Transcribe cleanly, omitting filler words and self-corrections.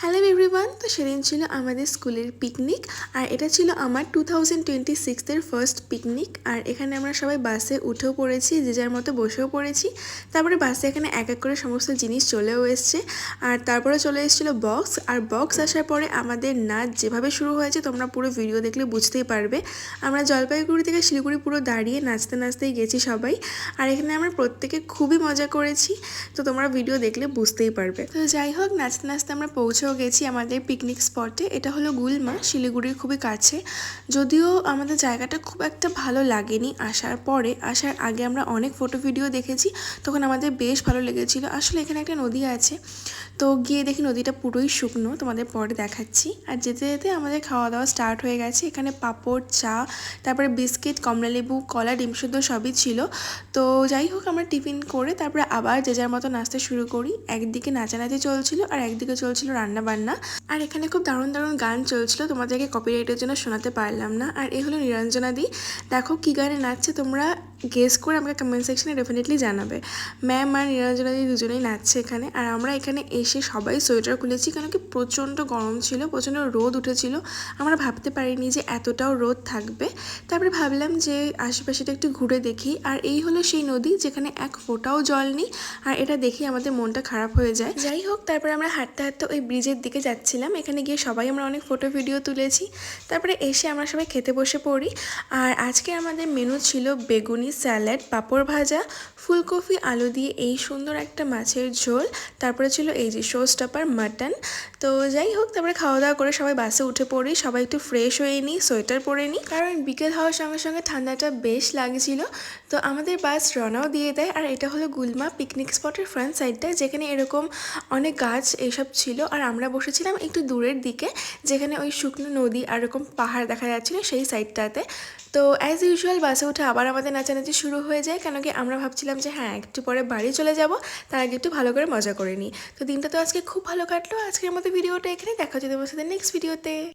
Hello everyone. তো সেদিন ছিল আমাদের স্কুলের পিকনিক, আর এটা ছিল আমার 2026-এর ফার্স্ট পিকনিক। আর এখানে আমরা সবাই বাসে উঠেও পড়েছি, যে যার মতো বসেও পড়েছি। তারপরে বাসে এখানে এক এক করে সমস্ত জিনিস চলেও এসছে, আর তারপরে চলে এসেছিলো বক্স। আর বক্স আসার পরে আমাদের নাচ যেভাবে শুরু হয়েছে তোমরা পুরো ভিডিও দেখলে বুঝতেই পারবে। আমরা জলপাইগুড়ি থেকে শিলিগুড়ি পুরো দাঁড়িয়ে নাচতে নাচতেই গেছি সবাই, আর এখানে আমরা প্রত্যেকে খুবই মজা করেছি। তো তোমরা ভিডিও দেখলে বুঝতেই পারবে। তো যাই হোক, নাচতে নাচতে আমরা পৌঁছেও গেছি আমাদের পিকনিক স্পটে। এটা হলো গুলমা, শিলিগুড়ির খুবই কাছে। যদিও আমাদের জায়গাটা খুব একটা ভালো লাগেনি আসার আগে আমরা অনেক ফটো ভিডিও দেখেছি, তখন আমাদের বেশ ভালো লেগেছিল। আসলে এখানে একটা নদী আছে, তো গিয়ে দেখি নদীটা পুরোই শুকনো, তোমাদের পরে দেখাচ্ছি। আর যেতে যেতে আমাদের খাওয়া দাওয়া স্টার্ট হয়ে গেছে। এখানে পাঁপড়, চা, তারপরে বিস্কিট, কমলালেবু, কলা, ডিম সিদ্ধ সবই ছিল। তো যাই হোক, আমরা টিফিন করে তারপরে আবার যে যার মতো নাচতে শুরু করি। একদিকে নাচানাচি চলছিল আর একদিকে চলছিল রান্না বান্না। আর এখানে খুব দারুণ দারুণ গান চলছিল, তোমাদেরকে কপিরাইটের জন্য শোনাতে পারলাম না। আর এ হলো নিরঞ্জনা দি। দেখো কি গানে নাচছে, তোমরা গেস করে আমাকে কমেন্ট সেকশনে ডেফিনেটলি জানাবে। ম্যাম আর নিরঞ্জনা দি দুজনেই নাচছে এখানে। আর আমরা এখানে এসে সবাই সোয়েটার খুলেছি, কেন কি প্রচণ্ড গরম ছিল, প্রচণ্ড রোদ উঠেছিল। আমরা ভাবতে পারিনি যে এতটাও রোদ থাকবে। তারপরে ভাবলাম যে আশেপাশেটা একটু ঘুরে দেখি। আর এই হলো সেই নদী যেখানে এক ফোঁটাও জল নেই, আর এটা দেখে আমাদের মনটা খারাপ হয়ে যায়। যাই হোক, তারপরে আমরা হাঁটতে হাঁটতে ওই ব্রিজের দিকে যাচ্ছিলাম। এখানে গিয়ে সবাই আমরা অনেক ফটো ভিডিও তুলেছি। তারপরে এসে আমরা সবাই খেতে বসে পড়ি। আর আজকে আমাদের মেনু ছিল বেগুনি, স্যালাড, পাঁপড় ভাজা, ফুলকপি, আলু দিয়ে এই সুন্দর একটা মাছের ঝোল। তারপরে ছিল এই যে শো স্টপার মাটন। তো যাই হোক, তারপরে খাওয়া দাওয়া করে সবাই বাসে উঠে পড়ি। সবাই একটু ফ্রেশ হয়ে নিই, সোয়েটার পরে নিই, কারণ বিকেল হওয়ার সঙ্গে সঙ্গে ঠান্ডাটা বেশ লাগছিল। তো আমাদের বাস রওনাও দিয়ে দেয়। আর এটা হলো গুলমা পিকনিক স্পটের ফ্রন্ট সাইডটা, যেখানে এরকম অনেক গাছ এইসব ছিল। আর আমরা বসেছিলাম একটু দূরের দিকে, যেখানে ওই শুকনো নদী আর এরকম পাহাড় দেখা যাচ্ছিলো সেই সাইডটাতে। তো অ্যাজ ইউজুয়াল বাসে উঠে আবার আমাদের নাচানাচি শুরু হয়ে যায়, কেন কি আমরা ভাবছিলাম যে হ্যাঁ একটু পরে বাড়ি চলে যাব, তার আগে একটু ভালো করে মজা করে নিই। তো দিনটা তো আজকে খুব ভালো কাটলো। আজকের মতো ভিডিওটা এখানে দেখা হচ্ছে তোমার সাথে নেক্সট ভিডিওতে।